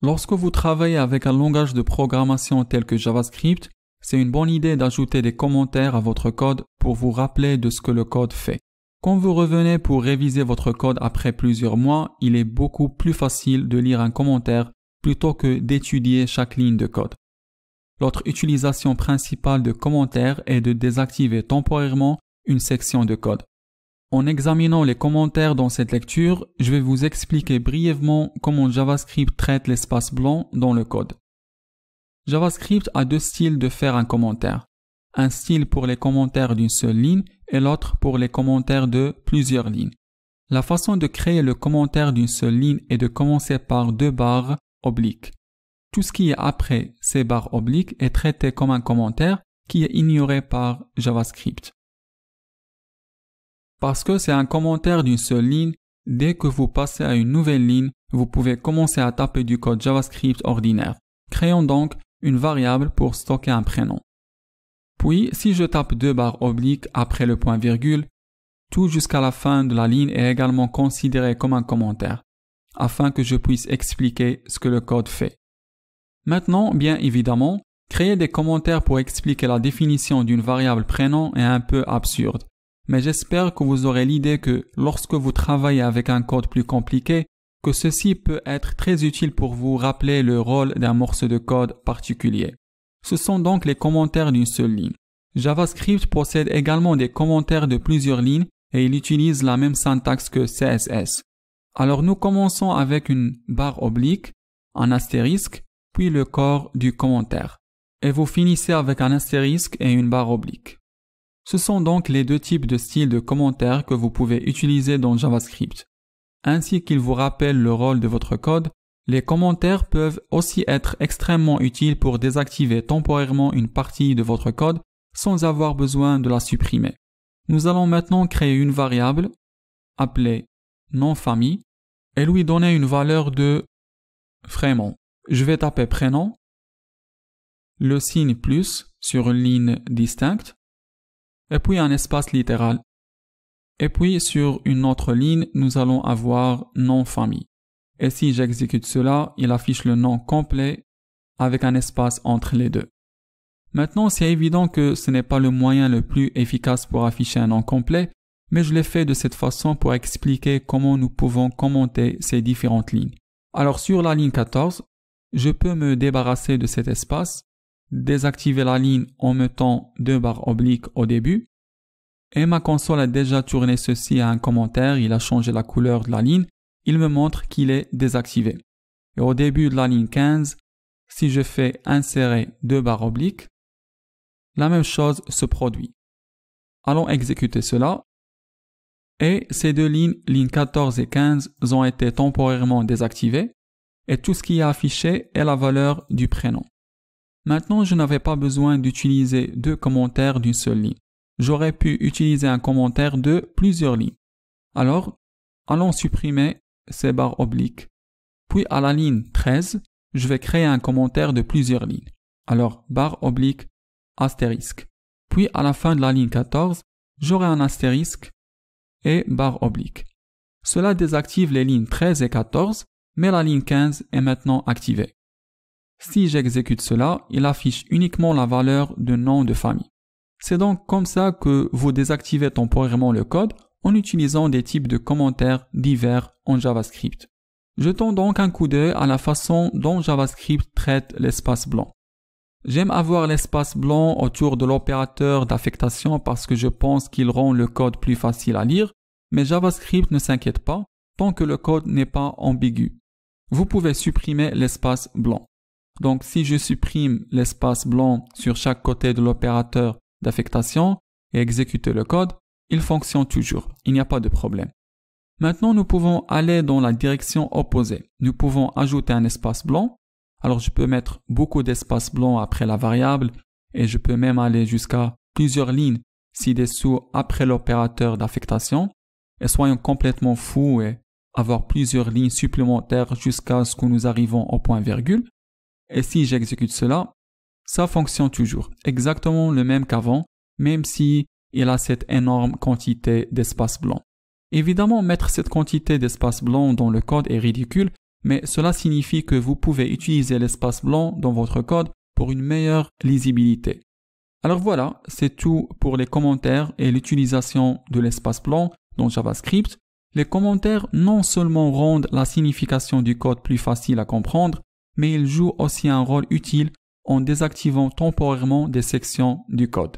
Lorsque vous travaillez avec un langage de programmation tel que JavaScript, c'est une bonne idée d'ajouter des commentaires à votre code pour vous rappeler de ce que le code fait. Quand vous revenez pour réviser votre code après plusieurs mois, il est beaucoup plus facile de lire un commentaire plutôt que d'étudier chaque ligne de code. L'autre utilisation principale de commentaires est de désactiver temporairement une section de code. En examinant les commentaires dans cette lecture, je vais vous expliquer brièvement comment JavaScript traite l'espace blanc dans le code. JavaScript a deux styles de faire un commentaire. Un style pour les commentaires d'une seule ligne et l'autre pour les commentaires de plusieurs lignes. La façon de créer le commentaire d'une seule ligne est de commencer par deux barres obliques. Tout ce qui est après ces barres obliques est traité comme un commentaire qui est ignoré par JavaScript. Parce que c'est un commentaire d'une seule ligne, dès que vous passez à une nouvelle ligne, vous pouvez commencer à taper du code JavaScript ordinaire. Créons donc une variable pour stocker un prénom. Puis, si je tape deux barres obliques après le point virgule, tout jusqu'à la fin de la ligne est également considéré comme un commentaire, afin que je puisse expliquer ce que le code fait. Maintenant, bien évidemment, créer des commentaires pour expliquer la définition d'une variable prénom est un peu absurde. Mais j'espère que vous aurez l'idée que lorsque vous travaillez avec un code plus compliqué, que ceci peut être très utile pour vous rappeler le rôle d'un morceau de code particulier. Ce sont donc les commentaires d'une seule ligne. JavaScript possède également des commentaires de plusieurs lignes et il utilise la même syntaxe que CSS. Alors nous commençons avec une barre oblique, un astérisque, puis le corps du commentaire. Et vous finissez avec un astérisque et une barre oblique. Ce sont donc les deux types de styles de commentaires que vous pouvez utiliser dans JavaScript. Ainsi qu'ils vous rappellent le rôle de votre code, les commentaires peuvent aussi être extrêmement utiles pour désactiver temporairement une partie de votre code sans avoir besoin de la supprimer. Nous allons maintenant créer une variable appelée nom-famille et lui donner une valeur de Frémont. Je vais taper prénom, le signe plus sur une ligne distincte, et puis un espace littéral. Et puis sur une autre ligne, nous allons avoir nom-famille. Et si j'exécute cela, il affiche le nom complet avec un espace entre les deux. Maintenant, c'est évident que ce n'est pas le moyen le plus efficace pour afficher un nom complet, mais je l'ai fait de cette façon pour expliquer comment nous pouvons commenter ces différentes lignes. Alors sur la ligne 14, je peux me débarrasser de cet espace, désactiver la ligne en mettant deux barres obliques au début, et ma console a déjà tourné ceci à un commentaire, il a changé la couleur de la ligne, il me montre qu'il est désactivé. Et au début de la ligne 15, si je fais insérer deux barres obliques, la même chose se produit. Allons exécuter cela. Et ces deux lignes, lignes 14 et 15, ont été temporairement désactivées et tout ce qui est affiché est la valeur du prénom. Maintenant, je n'avais pas besoin d'utiliser deux commentaires d'une seule ligne. J'aurais pu utiliser un commentaire de plusieurs lignes. Alors, allons supprimer ces barres obliques. Puis à la ligne 13, je vais créer un commentaire de plusieurs lignes. Alors, barre oblique, astérisque. Puis à la fin de la ligne 14, j'aurai un astérisque et barre oblique. Cela désactive les lignes 13 et 14, mais la ligne 15 est maintenant activée. Si j'exécute cela, il affiche uniquement la valeur de nom de famille. C'est donc comme ça que vous désactivez temporairement le code en utilisant des types de commentaires divers en JavaScript. Jetons donc un coup d'œil à la façon dont JavaScript traite l'espace blanc. J'aime avoir l'espace blanc autour de l'opérateur d'affectation parce que je pense qu'il rend le code plus facile à lire, mais JavaScript ne s'inquiète pas tant que le code n'est pas ambigu. Vous pouvez supprimer l'espace blanc. Donc si je supprime l'espace blanc sur chaque côté de l'opérateur d'affectation et exécute le code, il fonctionne toujours, il n'y a pas de problème. Maintenant, nous pouvons aller dans la direction opposée. Nous pouvons ajouter un espace blanc. Alors je peux mettre beaucoup d'espace blanc après la variable et je peux même aller jusqu'à plusieurs lignes ci-dessous après l'opérateur d'affectation. Et soyons complètement fous et avoir plusieurs lignes supplémentaires jusqu'à ce que nous arrivons au point virgule. Et si j'exécute cela, ça fonctionne toujours, exactement le même qu'avant, même si il a cette énorme quantité d'espace blanc. Évidemment, mettre cette quantité d'espace blanc dans le code est ridicule, mais cela signifie que vous pouvez utiliser l'espace blanc dans votre code pour une meilleure lisibilité. Alors voilà, c'est tout pour les commentaires et l'utilisation de l'espace blanc dans JavaScript. Les commentaires non seulement rendent la signification du code plus facile à comprendre, mais ils jouent aussi un rôle utile en désactivant temporairement des sections du code.